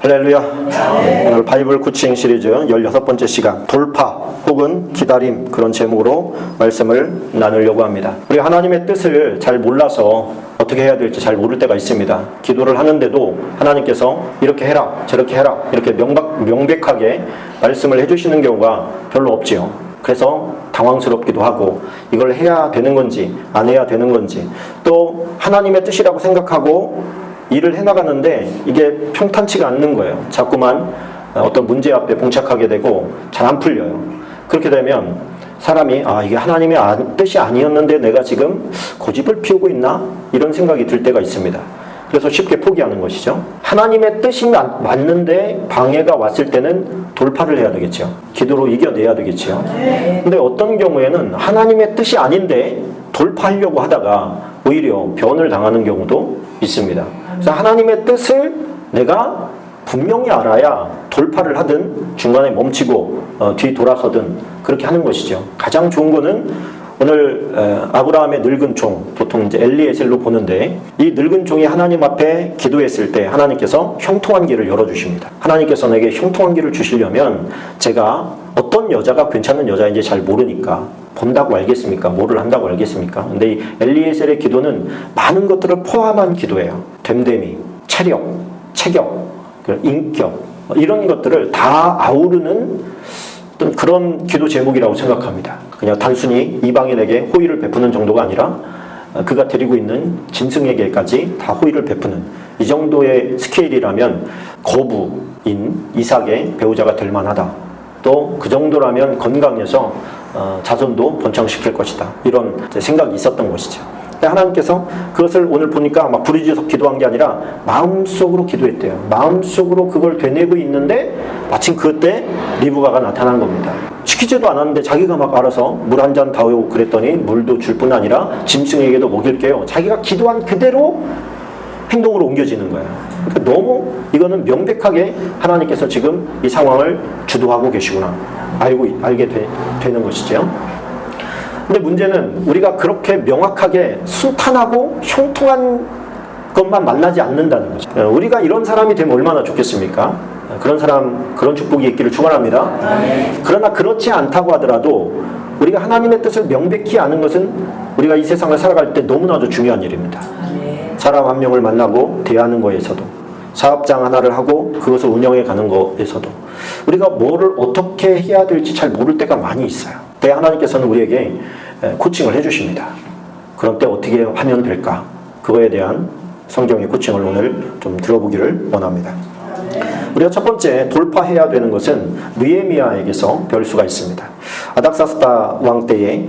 할렐루야. 오늘 바이블 코칭 시리즈 16번째 시간, 돌파 혹은 기다림, 그런 제목으로 말씀을 나누려고 합니다. 우리가 하나님의 뜻을 잘 몰라서 어떻게 해야 될지 잘 모를 때가 있습니다. 기도를 하는데도 하나님께서 이렇게 해라 저렇게 해라 이렇게 명백하게 말씀을 해주시는 경우가 별로 없지요. 그래서 당황스럽기도 하고 이걸 해야 되는 건지 안 해야 되는 건지, 또 하나님의 뜻이라고 생각하고 일을 해나가는데 이게 평탄치가 않는 거예요. 자꾸만 어떤 문제 앞에 봉착하게 되고 잘 안 풀려요. 그렇게 되면 사람이 이게 하나님의 뜻이 아니었는데 내가 지금 고집을 피우고 있나? 이런 생각이 들 때가 있습니다. 그래서 쉽게 포기하는 것이죠. 하나님의 뜻이 맞는데 방해가 왔을 때는 돌파를 해야 되겠죠. 기도로 이겨내야 되겠죠. 근데 어떤 경우에는 하나님의 뜻이 아닌데 돌파하려고 하다가 오히려 변을 당하는 경우도 있습니다. 그래서 하나님의 뜻을 내가 분명히 알아야 돌파를 하든 중간에 멈추고 뒤돌아서든 그렇게 하는 것이죠. 가장 좋은 거는 오늘 아브라함의 늙은 종, 보통 이제 엘리에셀로 보는데, 이 늙은 종이 하나님 앞에 기도했을 때 하나님께서 형통한 길을 열어주십니다. 하나님께서 내게 형통한 길을 주시려면 제가 어떤 여자가 괜찮은 여자인지 잘 모르니까 본다고 알겠습니까? 뭐를 한다고 알겠습니까? 근데 이 엘리에셀의 기도는 많은 것들을 포함한 기도예요. 됨됨이, 체력, 체격, 인격, 이런 것들을 다 아우르는 어떤 그런 기도 제목이라고 생각합니다. 그냥 단순히 이방인에게 호의를 베푸는 정도가 아니라 그가 데리고 있는 짐승에게까지 다 호의를 베푸는 이 정도의 스케일이라면 거부인 이삭의 배우자가 될 만하다. 또 그 정도라면 건강해서 자손도 번창시킬 것이다. 이런 생각이 있었던 것이죠. 근데 하나님께서 그것을 오늘 보니까 막 부르짖어서 기도한 게 아니라 마음속으로 기도했대요. 마음속으로 그걸 되뇌고 있는데 마침 그때 리브가가 나타난 겁니다. 시키지도 않았는데 자기가 막 알아서 물 한 잔 다오고 그랬더니 물도 줄 뿐 아니라 짐승에게도 먹일게요. 자기가 기도한 그대로 행동으로 옮겨지는 거예요. 그러니까 너무 이거는 명백하게 하나님께서 지금 이 상황을 주도하고 계시구나 알게 되는 것이죠. 근데 문제는 우리가 그렇게 명확하게 순탄하고 형통한 것만 만나지 않는다는 거죠. 우리가 이런 사람이 되면 얼마나 좋겠습니까? 그런 사람, 그런 축복이 있기를 축원합니다. 그러나 그렇지 않다고 하더라도 우리가 하나님의 뜻을 명백히 아는 것은 우리가 이 세상을 살아갈 때 너무나도 중요한 일입니다. 사람 한 명을 만나고 대하는 거에서도, 사업장 하나를 하고 그것을 운영해 가는 거에서도 우리가 뭐를 어떻게 해야 될지 잘 모를 때가 많이 있어요. 그때 하나님께서는 우리에게 코칭을 해주십니다. 그런 때 어떻게 하면 될까? 그거에 대한 성경의 코칭을 오늘 좀 들어보기를 원합니다. 우리가 첫 번째 돌파해야 되는 것은 느헤미야에게서 별 수가 있습니다. 아닥사스다 왕 때에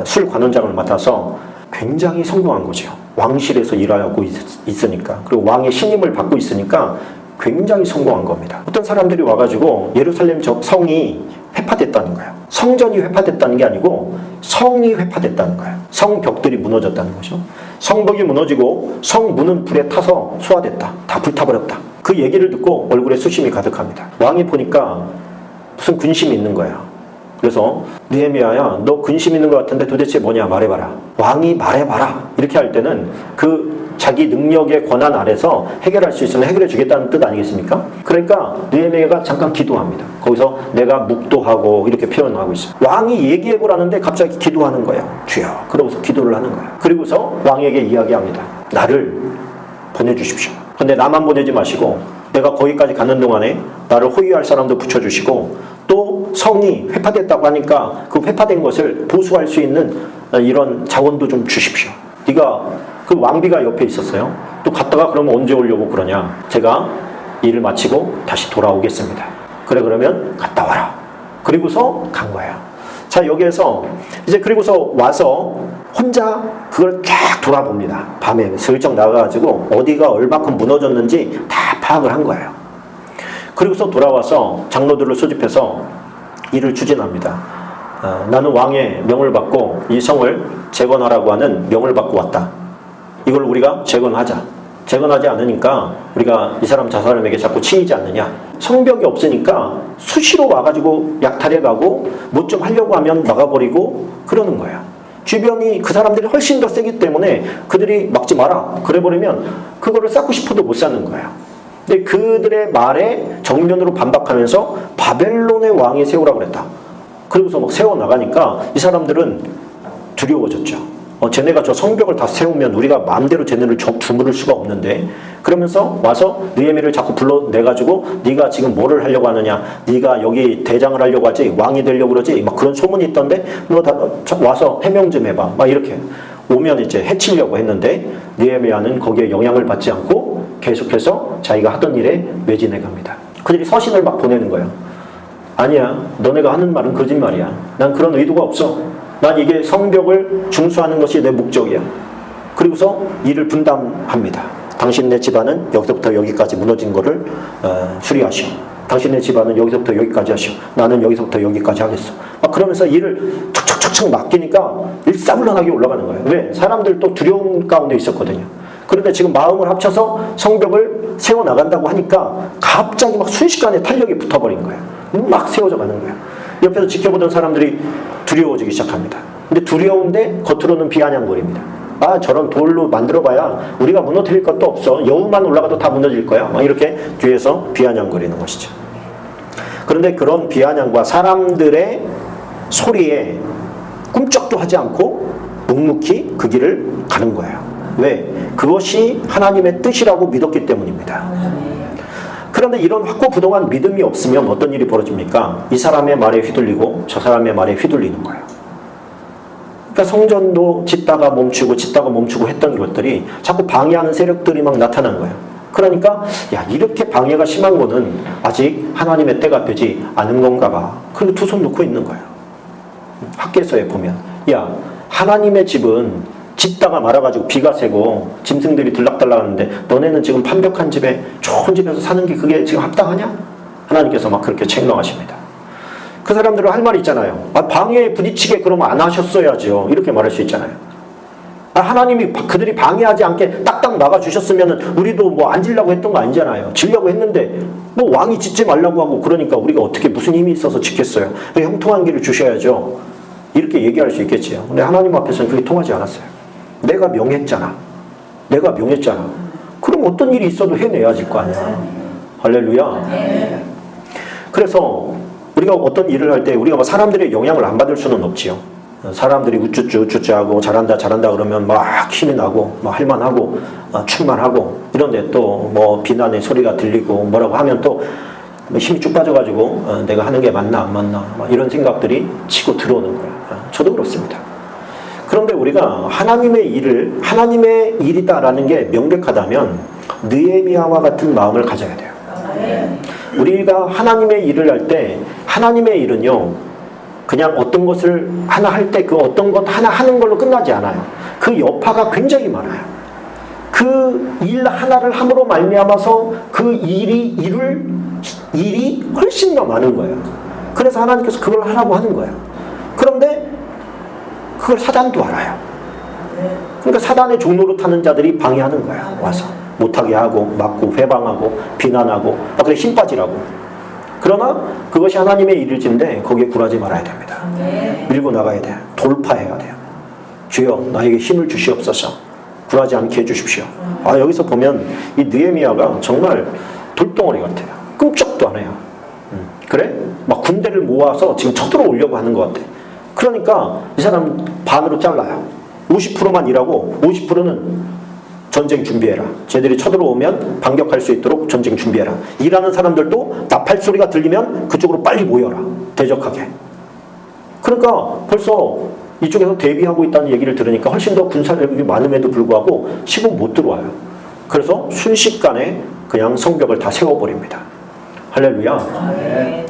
술 관원장을 맡아서 굉장히 성공한 거죠. 왕실에서 일하고 있으니까, 그리고 왕의 신임을 받고 있으니까 굉장히 성공한 겁니다. 어떤 사람들이 와가지고 예루살렘 성이 회파됐다는 거예요. 성전이 회파됐다는 게 아니고 성이 회파됐다는 거예요. 성벽들이 무너졌다는 거죠. 성벽이 무너지고 성문은 불에 타서 소화됐다. 다 불타버렸다. 그 얘기를 듣고 얼굴에 수심이 가득합니다. 왕이 보니까 무슨 근심이 있는 거야. 그래서 느헤미야야, 너 근심 있는 것 같은데 도대체 뭐냐 말해봐라. 왕이 말해봐라. 이렇게 할 때는 그 자기 능력의 권한 아래서 해결할 수 있으면 해결해 주겠다는 뜻 아니겠습니까? 그러니까 느헤미야가 잠깐 기도합니다. 거기서 내가 묵도하고 이렇게 표현하고 있어요. 왕이 얘기해보라는데 갑자기 기도하는 거예요. 주여. 그러고서 기도를 하는 거예요. 그리고서 왕에게 이야기합니다. 나를 보내주십시오. 근데 나만 보내지 마시고 내가 거기까지 가는 동안에 나를 호위할 사람도 붙여주시고 또 성이 회파됐다고 하니까 그 회파된 것을 보수할 수 있는 이런 자원도 좀 주십시오. 네가 그 왕비가 옆에 있었어요. 또 갔다가 그러면 언제 오려고 그러냐. 제가 일을 마치고 다시 돌아오겠습니다. 그래 그러면 갔다 와라. 그리고서 간 거예요. 자, 여기에서 이제 그리고서 와서 혼자 그걸 쫙 돌아봅니다. 밤에 슬쩍 나가가지고 어디가 얼마큼 무너졌는지 다 파악을 한 거예요. 그리고서 돌아와서 장로들을 소집해서 일을 추진합니다. 나는 왕의 명을 받고 이 성을 재건하라고 하는 명을 받고 왔다. 이걸 우리가 재건하자. 재건하지 않으니까 우리가 이 사람 저 사람에게 자꾸 치이지 않느냐. 성벽이 없으니까 수시로 와가지고 약탈해가고 뭐 좀 하려고 하면 막아버리고 그러는 거예요. 주변이 그 사람들이 훨씬 더 세기 때문에 그들이 막지 마라. 그래버리면 그거를 쌓고 싶어도 못 쌓는 거예요. 근데 그들의 말에 정면으로 반박하면서 바벨론의 왕이 세우라고 그랬다. 그러고서 막 세워나가니까 이 사람들은 두려워졌죠. 쟤네가 저 성벽을 다 세우면 우리가 마음대로 쟤네를 주무를 수가 없는데, 그러면서 와서 느헤미야를 자꾸 불러내가지고 네가 지금 뭐를 하려고 하느냐, 네가 여기 대장을 하려고 하지, 왕이 되려고 그러지, 막 그런 소문이 있던데 너 다 와서 해명 좀 해봐, 막 이렇게 오면 이제 해치려고 했는데 느헤미야는 거기에 영향을 받지 않고 계속해서 자기가 하던 일에 매진해 갑니다. 그들이 서신을 막 보내는 거예요. 아니야, 너네가 하는 말은 거짓말이야. 난 그런 의도가 없어. 난 이게 성벽을 중수하는 것이 내 목적이야. 그리고서 일을 분담합니다. 당신네 집안은 여기서부터 여기까지 무너진 거를 수리하시오. 당신네 집안은 여기서부터 여기까지 하시오. 나는 여기서부터 여기까지 하겠어. 막 그러면서 일을 척척척척 맡기니까 일사불란하게 올라가는 거예요. 왜? 사람들도 두려움 가운데 있었거든요. 그런데 지금 마음을 합쳐서 성벽을 세워나간다고 하니까 갑자기 막 순식간에 탄력이 붙어버린 거예요. 막 세워져 가는 거예요. 옆에서 지켜보던 사람들이 두려워지기 시작합니다. 근데 두려운데 겉으로는 비아냥거립니다. 아, 저런 돌로 만들어봐야 우리가 무너뜨릴 것도 없어. 여우만 올라가도 다 무너질 거야. 막 이렇게 뒤에서 비아냥거리는 것이죠. 그런데 그런 비아냥과 사람들의 소리에 꿈쩍도 하지 않고 묵묵히 그 길을 가는 거예요. 왜? 그것이 하나님의 뜻이라고 믿었기 때문입니다. 그런데 이런 확고부동한 믿음이 없으면 어떤 일이 벌어집니까? 이 사람의 말에 휘둘리고 저 사람의 말에 휘둘리는 거예요. 그러니까 성전도 짓다가 멈추고 했던 것들이 자꾸 방해하는 세력들이 막 나타난 거예요. 그러니까 야, 이렇게 방해가 심한 거는 아직 하나님의 때가 되지 않은 건가 봐. 그리고 두 손 놓고 있는 거예요. 학개서에 보면 야, 하나님의 집은 짓다가 말아가지고 비가 새고 짐승들이 들락달락 하는데 너네는 지금 판벽한 집에 좋은 집에서 사는 게 그게 지금 합당하냐? 하나님께서 막 그렇게 책망하십니다. 그 사람들은 할 말이 있잖아요. 방해에 부딪히게 그러면 안 하셨어야죠. 이렇게 말할 수 있잖아요. 하나님이 그들이 방해하지 않게 딱딱 막아주셨으면 우리도 뭐 안 지려고 했던 거 아니잖아요. 지려고 했는데 뭐 왕이 짓지 말라고 하고 그러니까 우리가 어떻게 무슨 힘이 있어서 짓겠어요. 형통한 길을 주셔야죠. 이렇게 얘기할 수 있겠지요. 근데 하나님 앞에서는 그게 통하지 않았어요. 내가 명했잖아. 그럼 어떤 일이 있어도 해내야지 거 아니야. 할렐루야. 그래서 우리가 어떤 일을 할 때 우리가 사람들의 영향을 안 받을 수는 없지요. 사람들이 우쭈쭈하고 잘한다 그러면 막 힘이 나고 막 할만하고 충만하고, 이런데 또 뭐 비난의 소리가 들리고 뭐라고 하면 또 힘이 쭉 빠져가지고 내가 하는 게 맞나 안 맞나 막 이런 생각들이 치고 들어오는 거예요. 저도 그렇습니다. 그런데 우리가 하나님의 일이다라는 게 명백하다면 느헤미야와 같은 마음을 가져야 돼요. 우리가 하나님의 일을 할 때 하나님의 일은요, 그냥 어떤 것을 하나 할 때 그 어떤 것 하나 하는 걸로 끝나지 않아요. 그 여파가 굉장히 많아요. 그 일 하나를 함으로 말미암아서 그 일이 훨씬 더 많은 거예요. 그래서 하나님께서 그걸 하라고 하는 거예요. 그런데 그걸 사단도 알아요. 그러니까 사단의 종로로 타는 자들이 방해하는 거야. 와서 못하게 하고 막고 회방하고 비난하고 그래 힘 빠지라고. 그러나 그것이 하나님의 일일진데 거기에 굴하지 말아야 됩니다. 밀고 나가야 돼요. 돌파해야 돼요. 주여 나에게 힘을 주시옵소서. 굴하지 않게 해주십시오. 여기서 보면 이 느헤미야가 정말 돌덩어리 같아요. 끔찍도 안 해요. 그래? 막 군대를 모아서 지금 쳐들어오려고 하는 것 같아. 그러니까 이 사람 반으로 잘라요. 50%만 일하고 50%는 전쟁 준비해라. 쟤들이 쳐들어오면 반격할 수 있도록 전쟁 준비해라. 일하는 사람들도 나팔 소리가 들리면 그쪽으로 빨리 모여라. 대적하게. 그러니까 벌써 이쪽에서 대비하고 있다는 얘기를 들으니까 훨씬 더 군사력이 많음에도 불구하고 치고 못 들어와요. 그래서 순식간에 그냥 성벽을 다 세워버립니다. 할렐루야.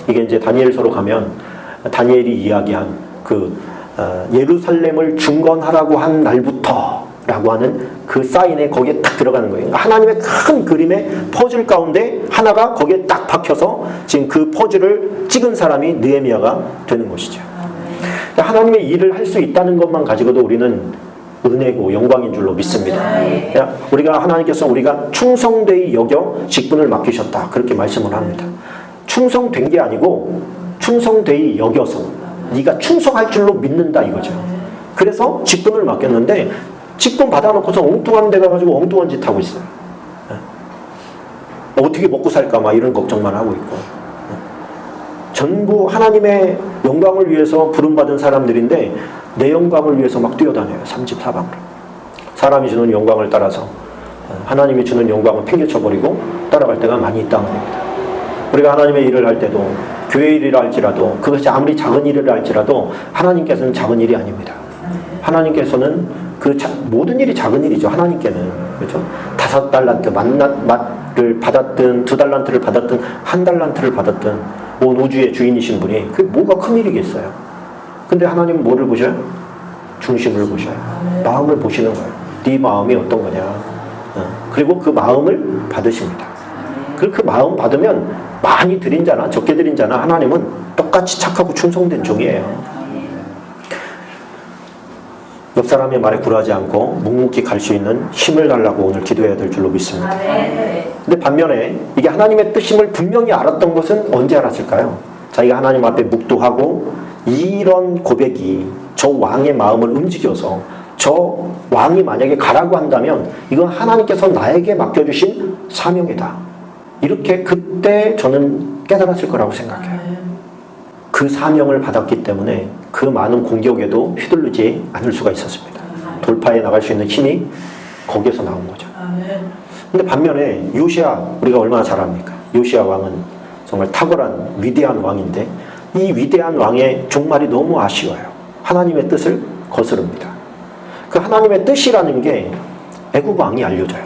이게 이제 다니엘서로 가면 다니엘이 이야기한 예루살렘을 중건하라고 한 날부터 라고 하는 그 사인에 거기에 딱 들어가는 거예요. 하나님의 큰 그림의 퍼즐 가운데 하나가 거기에 딱 박혀서 지금 그 퍼즐을 찍은 사람이 느헤미야가 되는 것이죠. 하나님의 일을 할 수 있다는 것만 가지고도 우리는 은혜고 영광인 줄로 믿습니다. 우리가 하나님께서 우리가 충성되이 여겨 직분을 맡기셨다 그렇게 말씀을 합니다. 충성된 게 아니고 충성되이 여겨서 네가 충성할 줄로 믿는다 이거죠. 그래서 직분을 맡겼는데 직분 받아놓고서 엉뚱한 데 가가지고 엉뚱한 짓 하고 있어요. 어떻게 먹고 살까 막 이런 걱정만 하고 있고, 전부 하나님의 영광을 위해서 부름받은 사람들인데 내 영광을 위해서 막 뛰어다녀요. 삼집사방으로. 사람이 주는 영광을 따라서 하나님이 주는 영광을 팽개쳐버리고 따라갈 때가 많이 있다는 겁니다. 우리가 하나님의 일을 할 때도, 교회 일이라 할지라도, 그것이 아무리 작은 일이라 할지라도 하나님께서는 작은 일이 아닙니다. 하나님께서는 모든 일이 작은 일이죠. 하나님께는. 그렇죠? 5달란트 만나를 받았든 2달란트를 받았든 1달란트를 받았든 온 우주의 주인이신 분이 그게 뭐가 큰 일이겠어요. 근데 하나님은 뭐를 보셔요? 중심을 보셔요. 마음을 보시는 거예요. 네 마음이 어떤 거냐. 그리고 그 마음을 받으십니다. 그리고 그 마음 받으면 많이 드린 자나 적게 드린 자나 하나님은 똑같이 착하고 충성된 종이에요. 옆 사람의 말에 굴하지 않고 묵묵히 갈 수 있는 힘을 달라고 오늘 기도해야 될 줄로 믿습니다. 근데 반면에 이게 하나님의 뜻임을 분명히 알았던 것은 언제 알았을까요? 자기가 하나님 앞에 묵도하고 이런 고백이 저 왕의 마음을 움직여서 저 왕이 만약에 가라고 한다면 이건 하나님께서 나에게 맡겨주신 사명이다. 이렇게 그때 저는 깨달았을 거라고 생각해요. 그 사명을 받았기 때문에 그 많은 공격에도 휘둘리지 않을 수가 있었습니다. 돌파해 나갈 수 있는 힘이 거기에서 나온 거죠. 근데 반면에 요시야, 우리가 얼마나 잘 압니까? 요시야 왕은 정말 탁월한 위대한 왕인데 이 위대한 왕의 종말이 너무 아쉬워요. 하나님의 뜻을 거스릅니다. 그 하나님의 뜻이라는 게 애굽 왕이 알려줘요.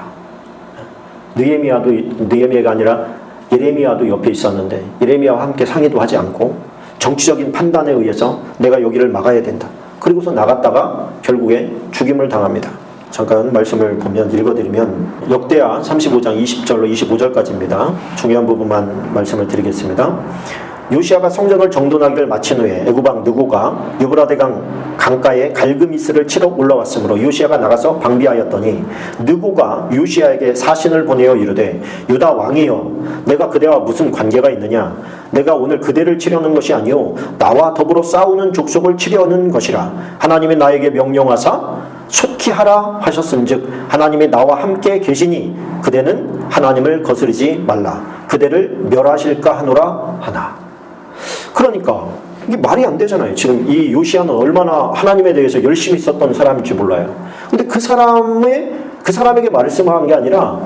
느헤미야가 아니라 예레미야도 옆에 있었는데 예레미야와 함께 상의도 하지 않고 정치적인 판단에 의해서 내가 여기를 막아야 된다. 그리고서 나갔다가 결국에 죽임을 당합니다. 잠깐 말씀을 보면 읽어드리면 역대하 35장 20절로 25절까지입니다. 중요한 부분만 말씀을 드리겠습니다. 요시야가 성전을 정돈하기를 마친 후에 애굽왕 느고가 유브라데강 강가에 갈그미스를 치러 올라왔으므로 요시야가 나가서 방비하였더니 느고가 요시야에게 사신을 보내어 이르되 유다 왕이여 내가 그대와 무슨 관계가 있느냐 내가 오늘 그대를 치려는 것이 아니요 나와 더불어 싸우는 족속을 치려는 것이라 하나님이 나에게 명령하사 속히 하라 하셨은즉 하나님이 나와 함께 계시니 그대는 하나님을 거스르지 말라 그대를 멸하실까 하노라 하나. 그러니까 이게 말이 안 되잖아요. 지금 이 요시야는 얼마나 하나님에 대해서 열심히 썼던 사람인지 몰라요. 근데 그 사람에게 말씀한 게 아니라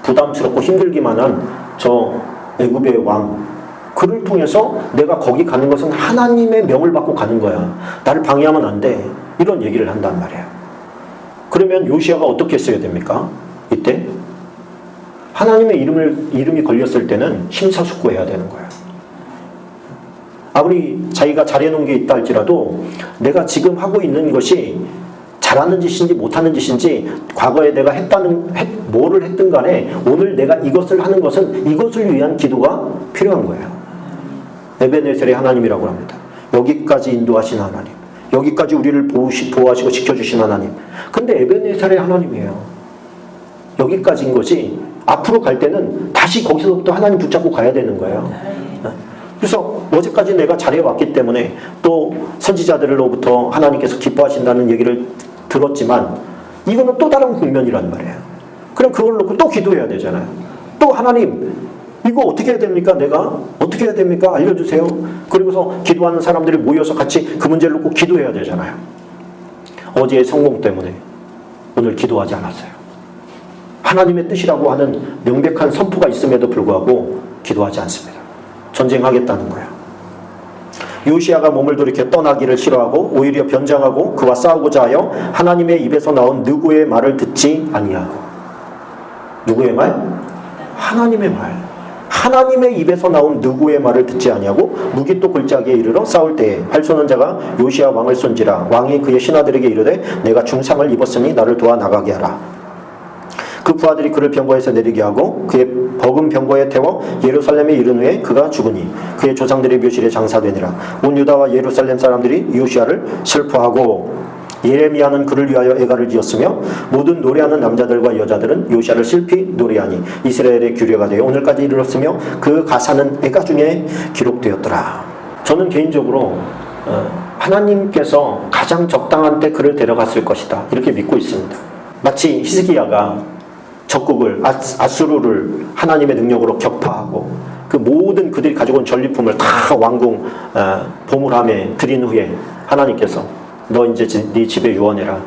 부담스럽고 힘들기만 한 저 애굽의 왕 그를 통해서 내가 거기 가는 것은 하나님의 명을 받고 가는 거야. 나를 방해하면 안 돼. 이런 얘기를 한단 말이에요. 그러면 요시야가 어떻게 했어야 됩니까? 이때 하나님의 이름이 걸렸을 때는 심사숙고해야 되는 거예요. 아무리 자기가 잘해놓은 게 있다 할지라도 내가 지금 하고 있는 것이 잘하는 짓인지 못하는 짓인지 과거에 내가 뭐를 했든 간에 오늘 내가 이것을 하는 것은 이것을 위한 기도가 필요한 거예요. 에베네셀의 하나님이라고 합니다. 여기까지 인도하신 하나님, 여기까지 우리를 보호하시고 지켜주신 하나님. 근데 에베네셀의 하나님이에요. 여기까지인 것이 앞으로 갈 때는 다시 거기서부터 하나님 붙잡고 가야 되는 거예요. 그래서 어제까지 내가 잘해왔기 때문에 또 선지자들로부터 하나님께서 기뻐하신다는 얘기를 들었지만 이거는 또 다른 국면이란 말이에요. 그럼 그걸 놓고 또 기도해야 되잖아요. 또 하나님 이거 어떻게 해야 됩니까? 내가 어떻게 해야 됩니까? 알려주세요. 그리고서 기도하는 사람들이 모여서 같이 그 문제를 놓고 기도해야 되잖아요. 어제의 성공 때문에 오늘 기도하지 않았어요. 하나님의 뜻이라고 하는 명백한 선포가 있음에도 불구하고 기도하지 않습니다. 전쟁하겠다는 거예요. 요시야가 몸을 돌이켜 떠나기를 싫어하고 오히려 변장하고 그와 싸우고자 하여 하나님의 입에서 나온 느고의 말을 듣지 아니하고. 누구의 말? 하나님의 말. 하나님의 입에서 나온 느고의 말을 듣지 아니하고 무기또 골짜기에 이르러 싸울 때에 활 쏘는 자가 요시야 왕을 쏜지라 왕이 그의 신하들에게 이르되 내가 중상을 입었으니 나를 도와 나가게 하라. 그 부하들이 그를 병거에서 내리게 하고 그의 버금 병거에 태워 예루살렘에 이른 후에 그가 죽으니 그의 조상들의 묘실에 장사되니라. 온 유다와 예루살렘 사람들이 요시야를 슬퍼하고 예레미야는 그를 위하여 애가를 지었으며 모든 노래하는 남자들과 여자들은 요시야를 슬피 노래하니 이스라엘의 규례가 되어 오늘까지 이르렀으며 그 가사는 애가 중에 기록되었더라. 저는 개인적으로 하나님께서 가장 적당한 때 그를 데려갔을 것이다 이렇게 믿고 있습니다. 마치 히스기야가 적국을 아수르를 하나님의 능력으로 격파하고 그 모든 그들이 가지고 온 전리품을 다 왕궁 보물함에 드린 후에 하나님께서 너 이제 네 집에 유언해라.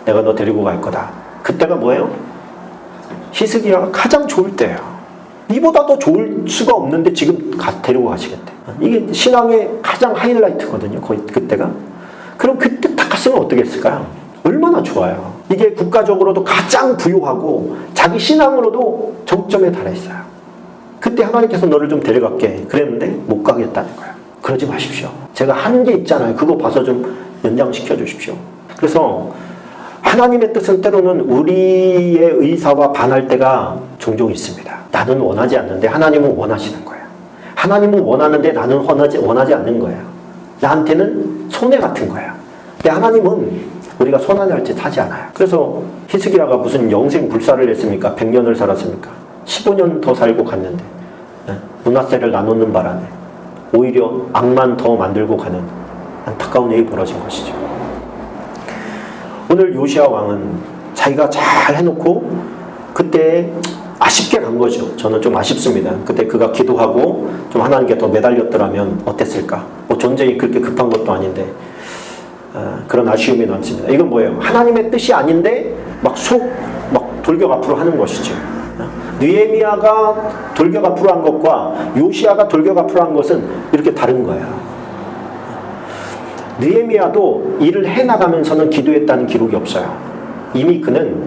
내가 너 데리고 갈 거다. 그때가 뭐예요? 히스기야가 가장 좋을 때예요. 이보다 더 좋을 수가 없는데 지금 데리고 가시겠대. 이게 신앙의 가장 하이라이트거든요. 거의 그때가. 그럼 그때 딱 갔으면 어떻게 했을까요? 얼마나 좋아요. 이게 국가적으로도 가장 부유하고 자기 신앙으로도 정점에 달해있어요. 그때 하나님께서 너를 좀 데려갈게 그랬는데 못 가겠다는 거예요. 그러지 마십시오. 제가 하는 게 있잖아요. 그거 봐서 좀 연장시켜 주십시오. 그래서 하나님의 뜻은 때로는 우리의 의사와 반할 때가 종종 있습니다. 나는 원하지 않는데 하나님은 원하시는 거예요. 하나님은 원하는데 나는 원하지 않는 거예요. 나한테는 손해 같은 거예요. 근데 하나님은 우리가 손안에 할 짓 하지 않아요. 그래서 히스기야가 무슨 영생 불사를 했습니까? 100년을 살았습니까? 15년 더 살고 갔는데 므낫세를 나누는 바람에 오히려 악만 더 만들고 가는 안타까운 일이 벌어진 것이죠. 오늘 요시야 왕은 자기가 잘 해놓고 그때 아쉽게 간 거죠. 저는 좀 아쉽습니다. 그때 그가 기도하고 좀 하나님께 더 매달렸더라면 어땠을까? 뭐 전쟁이 그렇게 급한 것도 아닌데 그런 아쉬움이 남습니다. 이건 뭐예요? 하나님의 뜻이 아닌데 막 돌격 앞으로 하는 것이죠. 느헤미야가 돌격 앞으로 한 것과 요시야가 돌격 앞으로 한 것은 이렇게 다른 거예요. 느헤미야도 일을 해나가면서는 기도했다는 기록이 없어요. 이미 그는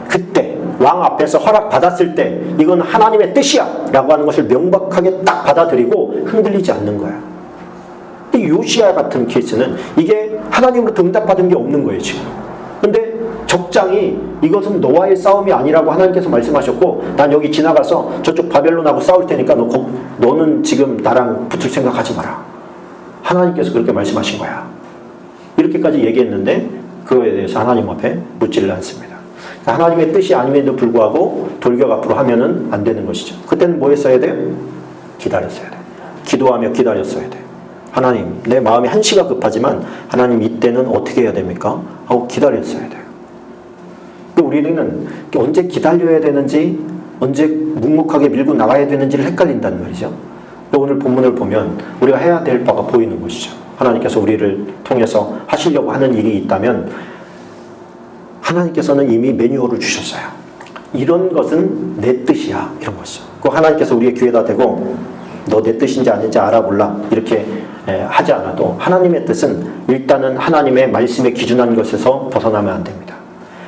그때 왕 앞에서 허락받았을 때 이건 하나님의 뜻이야 라고 하는 것을 명백하게 딱 받아들이고 흔들리지 않는 거예요. 근데 요시야 같은 케이스는 이게 하나님으로부터 응답받은 게 없는 거예요 지금. 근데 적장이 이것은 너와의 싸움이 아니라고 하나님께서 말씀하셨고 난 여기 지나가서 저쪽 바벨론하고 싸울 테니까 너는 지금 나랑 붙을 생각하지 마라. 하나님께서 그렇게 말씀하신 거야. 이렇게까지 얘기했는데 그거에 대해서 하나님 앞에 묻지를 않습니다. 하나님의 뜻이 아님에도 불구하고 돌격 앞으로 하면은 안 되는 것이죠. 그때는 뭐 했어야 돼요? 기다렸어야 돼요. 기도하며 기다렸어야 돼요. 하나님, 내 마음이 한시가 급하지만 하나님 이때는 어떻게 해야 됩니까? 하고 기다렸어야 돼요. 우리는 언제 기다려야 되는지 언제 묵묵하게 밀고 나가야 되는지를 헷갈린다는 말이죠. 오늘 본문을 보면 우리가 해야 될 바가 보이는 것이죠. 하나님께서 우리를 통해서 하시려고 하는 일이 있다면 하나님께서는 이미 매뉴얼을 주셨어요. 이런 것은 내 뜻이야. 이런 것이죠. 그 하나님께서 우리의 귀에다 대고 너 내 뜻인지 아닌지 알아볼라. 이렇게 하지 않아도 하나님의 뜻은 일단은 하나님의 말씀에 기준한 것에서 벗어나면 안 됩니다.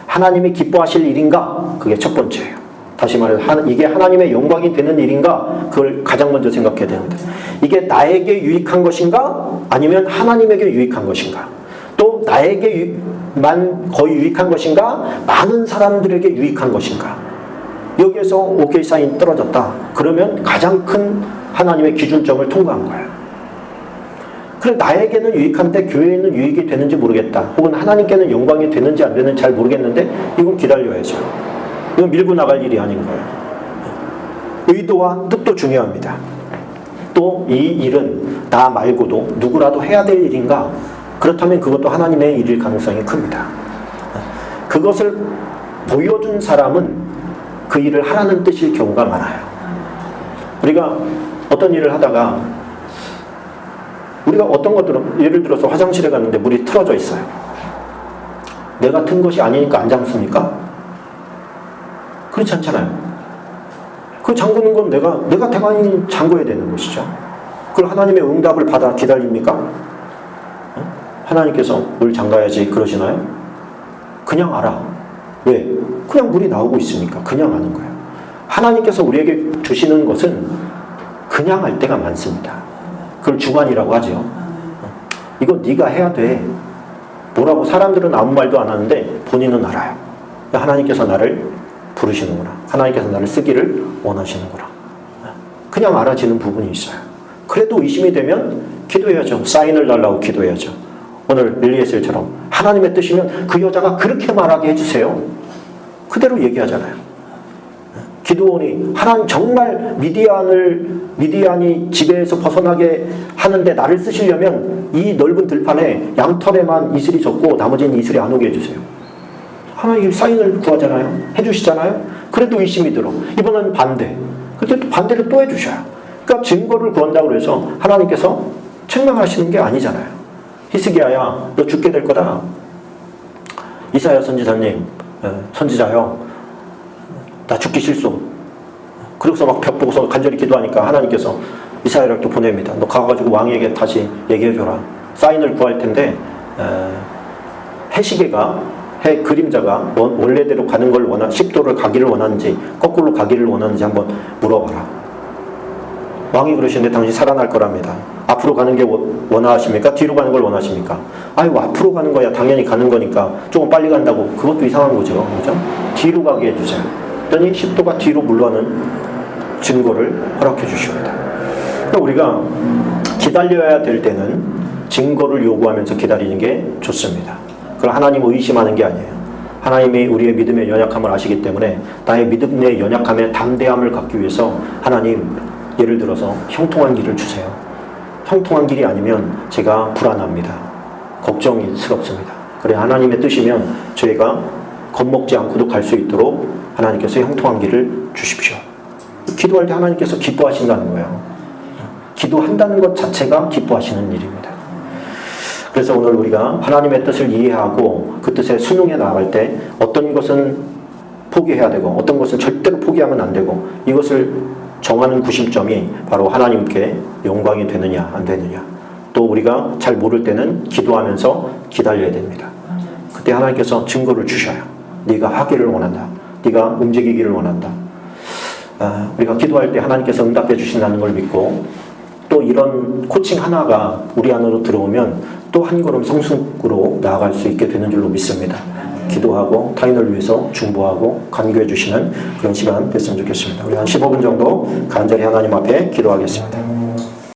하나님이 기뻐하실 일인가? 그게 첫 번째예요. 다시 말해서 이게 하나님의 영광이 되는 일인가? 그걸 가장 먼저 생각해야 됩니다. 이게 나에게 유익한 것인가? 아니면 하나님에게 유익한 것인가? 또 나에게만 거의 유익한 것인가? 많은 사람들에게 유익한 것인가? 여기에서 오케이 사인 떨어졌다. 그러면 가장 큰 하나님의 기준점을 통과한 거예요. 그래 나에게는 유익한데 교회에는 유익이 되는지 모르겠다. 혹은 하나님께는 영광이 되는지 안 되는지 잘 모르겠는데 이건 기다려야죠. 이건 밀고 나갈 일이 아닌 거예요. 의도와 뜻도 중요합니다. 또 이 일은 나 말고도 누구라도 해야 될 일인가? 그렇다면 그것도 하나님의 일일 가능성이 큽니다. 그것을 보여준 사람은 그 일을 하라는 뜻일 경우가 많아요. 우리가 어떤 일을 하다가 우리가 어떤 것들은 예를 들어서 화장실에 갔는데 물이 틀어져 있어요. 내가 튼 것이 아니니까 안 잠습니까? 그렇지 않잖아요. 그 잠그는 건 내가 대관이 잠궈야 되는 것이죠. 그걸 하나님의 응답을 받아 기다립니까? 하나님께서 물 잠가야지 그러시나요? 그냥 알아. 왜? 그냥 물이 나오고 있으니까 그냥 아는 거예요. 하나님께서 우리에게 주시는 것은 그냥 할 때가 많습니다. 그걸 주관이라고 하죠. 이거 네가 해야 돼. 뭐라고 사람들은 아무 말도 안 하는데 본인은 알아요. 하나님께서 나를 부르시는구나. 하나님께서 나를 쓰기를 원하시는구나. 그냥 알아지는 부분이 있어요. 그래도 의심이 되면 기도해야죠. 사인을 달라고 기도해야죠. 오늘 엘리에셀처럼 하나님의 뜻이면 그 여자가 그렇게 말하게 해주세요. 그대로 얘기하잖아요. 기드온이 하나님 정말 미디안이 지배에서 벗어나게 하는데 나를 쓰시려면 이 넓은 들판에 양털에만 이슬이 졌고 나머지는 이슬이 안 오게 해주세요. 하나님 사인을 구하잖아요. 해주시잖아요. 그래도 의심이 들어. 이번엔 반대. 그때 또 반대를 또 해주셔요. 그러니까 증거를 구한다고 해서 하나님께서 책망하시는 게 아니잖아요. 히스기야야, 너 죽게 될 거다. 이사야 선지자님, 선지자요, 나 죽기 싫소. 그래서 막 벽 보고서 간절히 기도하니까 하나님께서 이사야를 또 보냅니다. 너 가가지고 왕에게 다시 얘기해줘라. 사인을 구할 텐데 해시계가, 해 그림자가 원래대로 가는 걸 10도를 가기를 원하는지 거꾸로 가기를 원하는지 한번 물어봐라. 왕이 그러시는데 당신 살아날 거랍니다. 앞으로 가는 게 원하십니까? 뒤로 가는 걸 원하십니까? 아이고, 앞으로 가는 거야 당연히 가는 거니까 조금 빨리 간다고. 그것도 이상한 거죠. 그죠? 뒤로 가게 해주세요. 그랬더니 10도가 뒤로 물러는 증거를 허락해 주십니다. 그러니까 우리가 기다려야 될 때는 증거를 요구하면서 기다리는 게 좋습니다. 그걸 하나님을 의심하는 게 아니에요. 하나님이 우리의 믿음의 연약함을 아시기 때문에 나의 믿음의 연약함에 담대함을 갖기 위해서 하나님, 예를 들어서 형통한 길을 주세요. 형통한 길이 아니면 제가 불안합니다. 걱정스럽습니다. 그래, 하나님의 뜻이면 저희가 겁먹지 않고도 갈 수 있도록 하나님께서 형통한 길을 주십시오. 기도할 때 하나님께서 기뻐하신다는 거예요. 기도한다는 것 자체가 기뻐하시는 일입니다. 그래서 오늘 우리가 하나님의 뜻을 이해하고 그 뜻에 순응해 나갈 때 어떤 것은 포기해야 되고 어떤 것은 절대로 포기하면 안 되고, 이것을 정하는 구심점이 바로 하나님께 영광이 되느냐 안 되느냐. 또 우리가 잘 모를 때는 기도하면서 기다려야 됩니다. 그때 하나님께서 증거를 주셔요. 네가 하기를 원한다. 네가 움직이기를 원한다. 우리가 기도할 때 하나님께서 응답해 주신다는 걸 믿고, 또 이런 코칭 하나가 우리 안으로 들어오면 또 한 걸음 성숙으로 나아갈 수 있게 되는 줄로 믿습니다. 기도하고 타인을 위해서 중보하고 간구해 주시는 그런 시간 됐으면 좋겠습니다. 우리 한 15분 정도 간절히 하나님 앞에 기도하겠습니다.